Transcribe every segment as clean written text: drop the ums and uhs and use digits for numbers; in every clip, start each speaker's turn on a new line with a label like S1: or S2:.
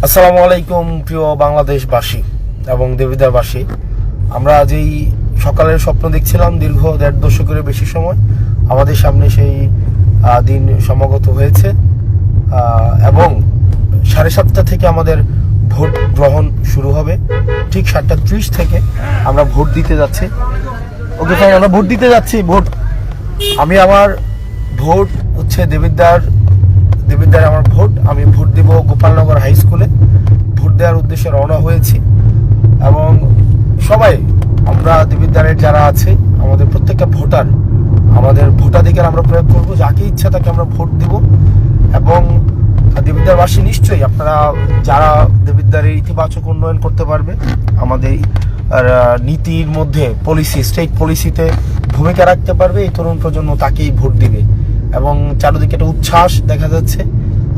S1: আসসালামু আলাইকুম প্রিয় বাংলাদেশবাসী এবং দেবিদ্বারবাসী। আমরা যেই সকালের স্বপ্ন দেখছিলাম দীর্ঘ ১.৫ দশকের বেশি সময়, আমাদের সামনে সেই দিন সমাগত হয়েছে এবং 7:30 থেকে আমাদের ভোট গ্রহণ শুরু হবে। ঠিক 7:30 থেকে আমরা ভোট দিতে যাচ্ছি। ওকে ফাইন, আমরা ভোট দিতে যাচ্ছি। আমি আমার ভোট হচ্ছে দেবিদ্বারে আমার ভোট। আমি ভোট দিব গোপালনগর হাই স্কুলে। ভোট দেওয়ার উদ্দেশ্যে রওনা হয়েছি এবং সবাই আমরা দেবিদ্বারের যারা আছে আমাদের প্রত্যেকটা ভোটার, আমাদের ভোটাধিকার আমরা প্রয়োগ করব। যাকে ইচ্ছা তাকে আমরা ভোট দিব এবং দেবিদ্বারবাসী নিশ্চয়ই আপনারা যারা দেবিদ্বারের ইতিবাচক উন্নয়ন করতে পারবে, আমাদের নীতির মধ্যে স্টেট পলিসিতে ভূমিকা রাখতে পারবে, এই তরুণ প্রজন্ম তাকেই ভোট দিবে এবং চারিদিকে একটা উচ্ছ্বাস দেখা যাচ্ছে।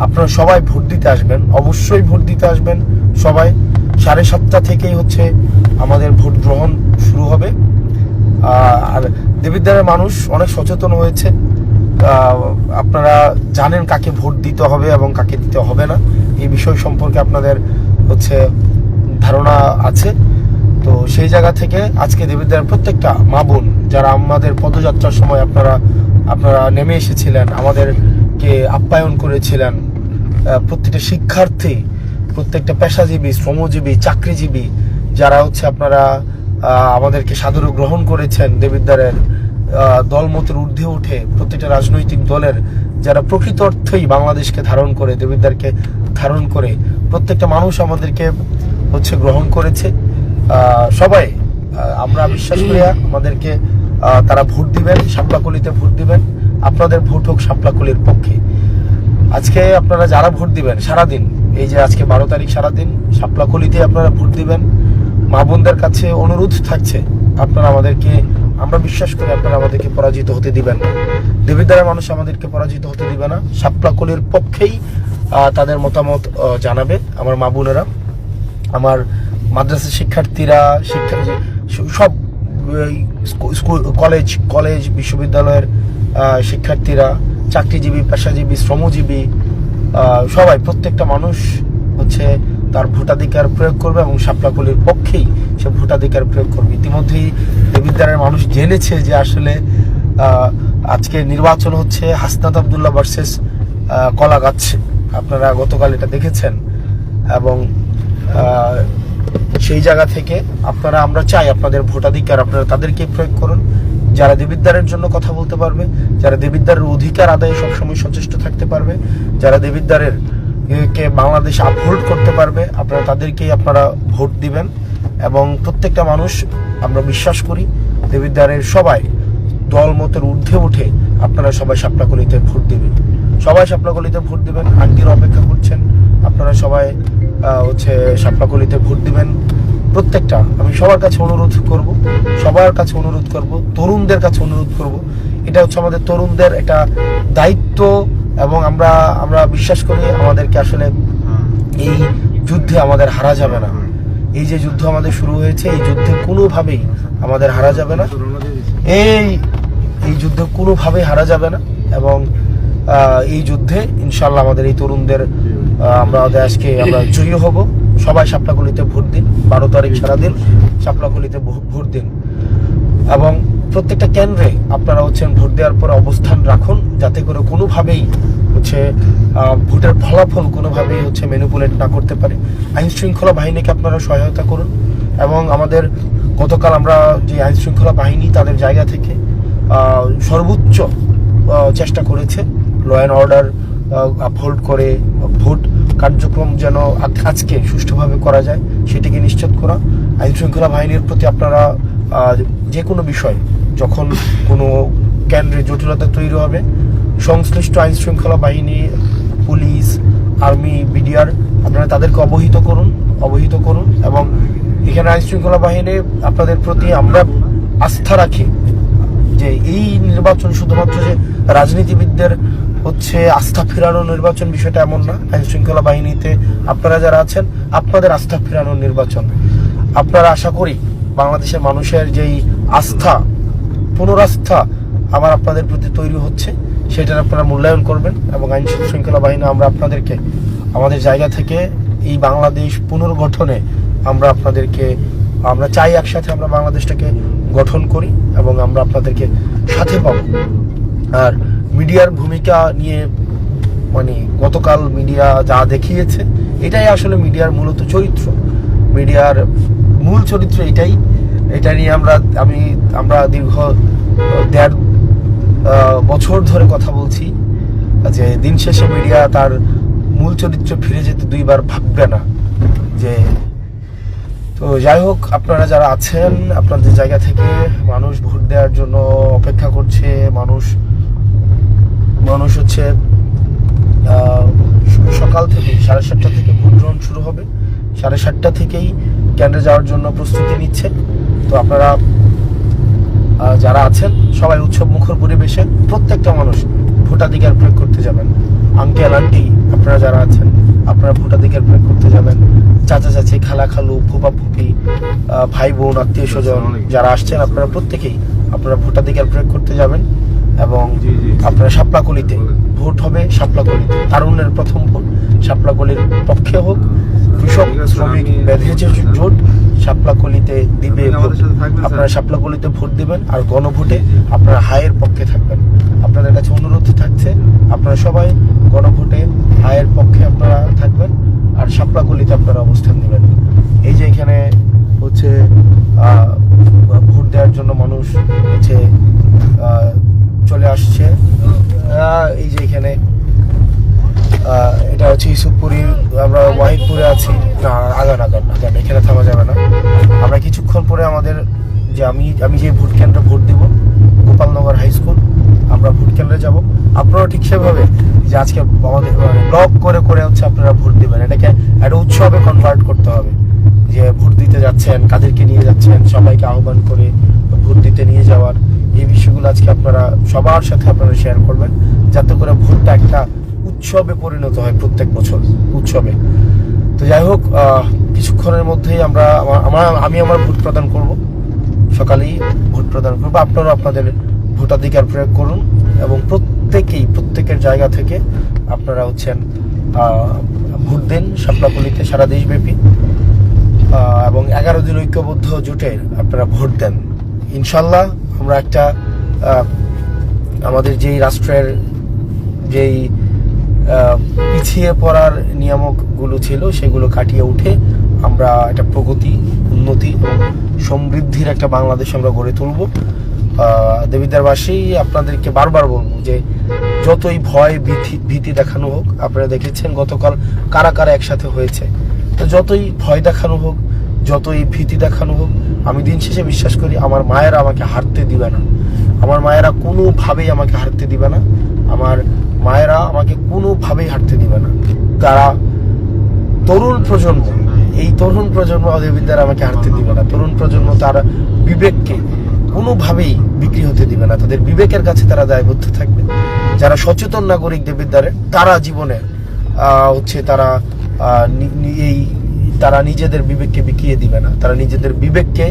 S1: আপনারা সবাই ভোট দিতে আসবেন, অবশ্যই ভোট দিতে আসবেন সবাই। 7:30 থেকেই হচ্ছে আমাদের ভোট গ্রহণ শুরু হবে। আর দেবিদ্বারের মানুষ অনেক সচেতন হয়েছে। আপনারা জানেন কাকে ভোট দিতে হবে এবং কাকে দিতে হবে না, এই বিষয় সম্পর্কে আপনাদের হচ্ছে ধারণা আছে। তো সেই জায়গা থেকে আজকে দেবিদ্বারের প্রত্যেকটা মা বোন যারা আমাদের পদযাত্রার সময় আপনারা নেমে এসেছিলেন, আমাদেরকে আপ্যায়ন করেছিলেন, প্রত্যেকটা শিক্ষার্থী, প্রত্যেকটা পেশাজীবী, শ্রমজীবী, চাকরিজীবী যারা হচ্ছে আপনারা আমাদেরকে সাদরে গ্রহণ করেছেন, দেবিদ্বারের দলমতের ঊর্ধ্বে উঠে প্রত্যেকটা রাজনৈতিক দলের যারা প্রকৃত অর্থেই বাংলাদেশকে ধারণ করে, দেবিদ্বারকে ধারণ করে প্রত্যেকটা মানুষ আমাদেরকে হচ্ছে গ্রহণ করেছে। সবাই আমরা বিশ্বাস করি আমাদেরকে তারা ভোট দিবেন, শাপলাকলিতে ভোট দিবেন। আপনাদের ভোট হোক শাপলাকলির পক্ষে। আজকে আপনারা যারা ভোট দিবেন সারাদিন, এই যে আজকে 12 তারিখ, সারাদিন শাপলাকলিতে আপনারা ভোট দিবেন। মা বোনদের কাছে অনুরোধ থাকছে আপনারা আমরা বিশ্বাস করি আপনারা আমাদেরকে পরাজিত হতে দিবেন না। দেবিদ্বারের মানুষ আমাদেরকে পরাজিত হতে দিবে না। শাপলাকলির পক্ষেই তাদের মতামত জানাবে আমার মা বোনেরা, আমার মাদ্রাসা শিক্ষার্থীরা, সব কলেজ বিশ্ববিদ্যালয়ের শিক্ষার্থীরা, চাকরিজীবী, পেশাজীবী, শ্রমজীবী, সবাই প্রত্যেকটা মানুষ হচ্ছে তার ভোটাধিকার প্রয়োগ করবে এবং শাপলাকলির পক্ষেই সে ভোটাধিকার প্রয়োগ করবে। ইতিমধ্যেই দেবিদ্বারের মানুষ জেনেছে যে আসলে আজকে নির্বাচন হচ্ছে হাসনাত আবদুল্লাহ ভার্সেস কলাগাছ। আপনারা গতকাল এটা দেখেছেন এবং সেই জায়গা থেকে আমরা চাই আপনাদের ভোটাধিকার আপনারা তাদেরকে প্রয়োগ করুন, যারা দেবিদ্বারের জন্য কথা বলতে পারবে, যারা দেবিদ্বারের অধিকার আদায়ে সবসময় সচেষ্ট থাকতে পারবে, যারা দেবিদ্বারের কে বাংলাদেশ আপহোল্ড করতে পারবে, আপনারা তাদেরকেই আপনারা ভোট দিবেন। এবং প্রত্যেকটা মানুষ আমরা বিশ্বাস করি দেবিদ্বারের সবাই দলমতের ঊর্ধ্বে উঠে আপনারা সবাই শাপলাকলিতে ভোট দিবেন। সবাই শাপলাকলিতে ভোট দিবেন। আন্টির অপেক্ষা করছেন, আপনারা সবাই হচ্ছে শাপলাকলিতে ভোট দিবেন। প্রত্যেকটা আমি সবার কাছে অনুরোধ করব, তরুণদের কাছে অনুরোধ করব। এটা হচ্ছে আমাদের তরুণদের একটা দায়িত্ব এবং আমরা বিশ্বাস করি আমাদেরকে আসলে এই যুদ্ধে আমাদের হারা যাবে না। এই যে যুদ্ধ আমাদের শুরু হয়েছে, এই যুদ্ধে কোনোভাবেই আমাদের হারা যাবে না। এই যুদ্ধে কোনোভাবেই হারা যাবে না এবং এই যুদ্ধে ইনশাল্লাহ আমাদের এই তরুণদের আমরা জয়ী হব। সবাই শাপলাকলিতে ভোট দিন। 12 তারিখ সারাদিন শাপলাকলিতে ভোট দিন এবং প্রত্যেকটা কেন্দ্রে আপনারা ভোট দেওয়ার পরে অবস্থান রাখুন, যাতে করে কোনোভাবেই ভোটের ফলাফল কোনোভাবেই ম্যানিপুলেট না করতে পারে। আইন শৃঙ্খলা বাহিনীকে আপনারা সহায়তা করুন এবং আমাদের গতকাল আমরা যে আইন শৃঙ্খলা বাহিনী তাদের জায়গা থেকে সর্বোচ্চ চেষ্টা করেছে ল অ্যান্ড অর্ডার আপহোল্ড করে ভোট কার্যক্রম যেন আজকে সুষ্ঠুভাবে করা যায় সেটিকে নিশ্চিত করা। আইন শৃঙ্খলা বাহিনীর প্রতি আপনারা যে কোনো বিষয় যখন কোনো কেন্দ্রে জটিলতা তৈরি হবে, সংশ্লিষ্ট আইন শৃঙ্খলা বাহিনী, পুলিশ, আর্মি, বিডিআর আপনারা তাদেরকে অবহিত করুন এবং এখানে আইন শৃঙ্খলা বাহিনী আপনাদের প্রতি আমরা আস্থা রাখি যে এই নির্বাচন শুধুমাত্র যে রাজনীতিবিদদের আস্থা ফেরানোর নির্বাচন, বিষয়টা এমন না। আইন শৃঙ্খলা বাহিনীতে আপনারা যারা আছেন আপনাদের আস্থা ফেরানোর নির্বাচন। আপনারা আশা করি বাংলাদেশের মানুষের যেই আস্থা, পুনরাস্থা আপনাদের প্রতি তৈরি হচ্ছে, সেটার আপনারা মূল্যায়ন করবেন এবং আইন শৃঙ্খলা বাহিনী আমরা আপনাদেরকে আমাদের জায়গা থেকে এই বাংলাদেশ পুনর্গঠনে আমরা চাই একসাথে আমরা বাংলাদেশটাকে গঠন করি এবং আমরা আপনাদেরকে সাথে পাবো। আর মিডিয়ার ভূমিকা নিয়ে মানে গতকাল মিডিয়া যা দেখিয়েছে এটাই আসলে মিডিয়ার মূলত চরিত্র, মিডিয়ার মূল চরিত্র এটাই। এটা নিয়ে আমরা দীর্ঘ 1.5 বছর ধরে কথা বলছি যে দিন শেষে মিডিয়া তার মূল চরিত্র ফিরে যেতে 2 বার ভাববে না। তো যাই হোক, আপনারা যারা আছেন আপনাদের জায়গা থেকে মানুষ ভোট দেওয়ার জন্য অপেক্ষা করছে। মানুষ হচ্ছে সকাল থেকে 7:30 থেকে ভোট গ্রহণ শুরু হবে, 7:30 থেকেই কেন্দ্রে যাওয়ার জন্য প্রস্তুতি নিচ্ছে। তো আপনারা যারা আছেন সবাই উৎসব মুখর পরিবেশে প্রত্যেকটা মানুষ ভোটাধিকার প্রয়োগ করতে যাবেন। আঙ্কেল আন্টি আপনারা যারা আছেন আপনারা ভোটাধিকার প্রয়োগ করতে যাবেন। চাচা চাচি, খালা খালু, ফুপা ফুপি, ভাই বোন, আত্মীয় স্বজন যারা আসছেন আপনারা প্রত্যেকেই আপনারা ভোটাধিকার প্রয়োগ করতে যাবেন। এবং আপনারা শাপলাকলিতে ভোট হবে, শাপলাকলিতে তারুণ্যের প্রথম ভোট শাপলাকলির পক্ষে হোক। কৃষক শ্রমিক বেঁধেছে জোট, শাপলাকলিতে দিবে ভোট। আপনারা শাপলাকলিতে ভোট দিবেন আর গণভোটে আপনারা হায়ের পক্ষে থাকবেন। আপনাদের কাছে অনুরোধ থাকছে আপনারা সবাই গণভোটে হায়ের পক্ষে আপনারা থাকবেন আর শাপলাকলিতে আপনারা অবস্থান নেবেন। এই যে এখানে হচ্ছে ভোট দেওয়ার জন্য মানুষ হচ্ছে চলে আসছে। এই যে এখানে এটা হচ্ছে ইউসুফপুরি, আমরা ওয়াহিদপুরে আছি। না, আগান এখানে থামা যাবে না। আমরা কিছুক্ষণ পরে আমাদের যে আমি যে ভোট কেন্দ্রে ভোট দিব গোপালনগর হাই স্কুল, আমরা ভোট কেন্দ্রে যাব। আপনারা ঠিক সেভাবে যে আজকে আমাদের ব্লগ করে হচ্ছে আপনারা ভোট দিবেন, এটাকে একটা উৎসবে কনভার্ট করতে হবে। যে ভোট দিতে যাচ্ছেন, কাদেরকে নিয়ে যাচ্ছেন, সবাইকে আহ্বান করে ভোট দিতে নিয়ে যাওয়ার এই বিষয়গুলো আজকে আপনারা সবার সাথে আপনারা শেয়ার করবেন, যাতে করে ভোটটা একটা উৎসবে পরিণত হয়, প্রত্যেক বছর উৎসবে। তো যাই হোক, কিছুক্ষণের মধ্যেই আমি আমার ভোট প্রদান করব, সকালেই ভোট প্রদান করবো। আপনারা আপনাদের ভোটাধিকার প্রয়োগ করুন এবং প্রত্যেকের জায়গা থেকে আপনারা হচ্ছেন ভোট দিন শাপলাকলিতে সারা দেশব্যাপী। এবং 11 দিন ঐক্যবদ্ধ জোটে আপনারা ভোট দেন। ইনশাল্লাহ আমরা একটা আমাদের যেই রাষ্ট্রের যেই পিছিয়ে পড়ার নিয়ামকগুলো ছিল সেগুলো কাটিয়ে উঠে আমরা একটা প্রগতি, উন্নতি এবং সমৃদ্ধির একটা বাংলাদেশ আমরা গড়ে তুলব। দেবিদ্বারবাসী আপনাদেরকে বারবার বলবো যে যতই ভয় ভীতি দেখানো হোক, আপনারা দেখেছেন গতকাল কারা কারা একসাথে হয়েছে। তো যতই ভয় দেখানো হোক, যতই ভীতি দেখানো হোক, আমি দিন শেষে বিশ্বাস করি আমার মায়েরা আমাকে হারতে দিবে না। আমার মায়েরা কোনোভাবেই আমাকে হারতে দিবে না। আমার মায়েরা আমাকে কোনোভাবেই হারতে দিবে না। তারা তরুণ প্রজন্ম, এই তরুণ প্রজন্ম দেবিদ্বার আমাকে হারতে দিবে না। তরুণ প্রজন্ম তার বিবেককে কোনোভাবেই বিক্রি হতে দিবে না। তাদের বিবেকের কাছে তারা দায়বদ্ধ থাকবে। যারা সচেতন নাগরিক দেবিদ্বারে, তারা জীবনে হচ্ছে তারা নিজেদের বিবেককে বিকিয়ে দিবে না। তারা নিজেদের বিবেককে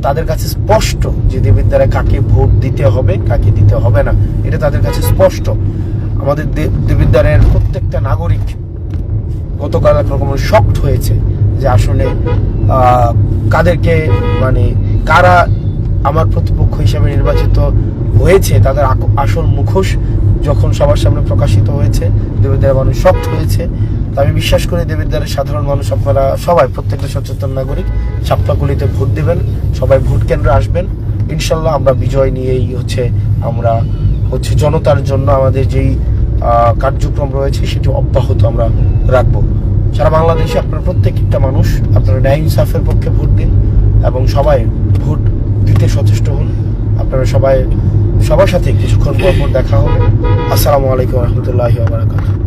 S1: তাদের কাছে স্পষ্ট যে দেবিদ্বারে কাকে ভোট দিতে হবে, কাকে দিতে হবে না, এটা তাদের কাছে স্পষ্ট। আমাদের দেবিদ্বারের প্রত্যেকটা নাগরিক গতকাল একরকম শকড হয়েছে যে আসলে কাদেরকে কারা আমার প্রতিপক্ষ হিসেবে নির্বাচিত হয়েছে, তাদের আসল মুখোশ যখন সবার সামনে প্রকাশিত হয়েছে, দেবিদ্বারের মানুষ শকড হয়েছে। তো আমি বিশ্বাস করি দেবিদ্বারের সাধারণ মানুষ আপনারা সবাই, প্রত্যেকটা সচেতন নাগরিক শাপলাকলিতে ভোট দিবেন, সবাই ভোট কেন্দ্রে আসবেন। ইনশাল্লাহ আমরা বিজয় নিয়েই আমরা জনতার জন্য আমাদের যেই কার্যক্রম রয়েছে সেটি অব্যাহত আমরা রাখবো। সারা বাংলাদেশে আপনারা প্রত্যেকটা মানুষ আপনারা ন্যায় ইনসাফের পক্ষে ভোট দিন এবং সবাই ভোট দিতে সচেষ্ট হন। আপনারা সবার সাথে কিছুক্ষণ পর দেখা হবে। আসসালামু আলাইকুম রহমতুল্লাহি ওয়া বারাকাতুহু।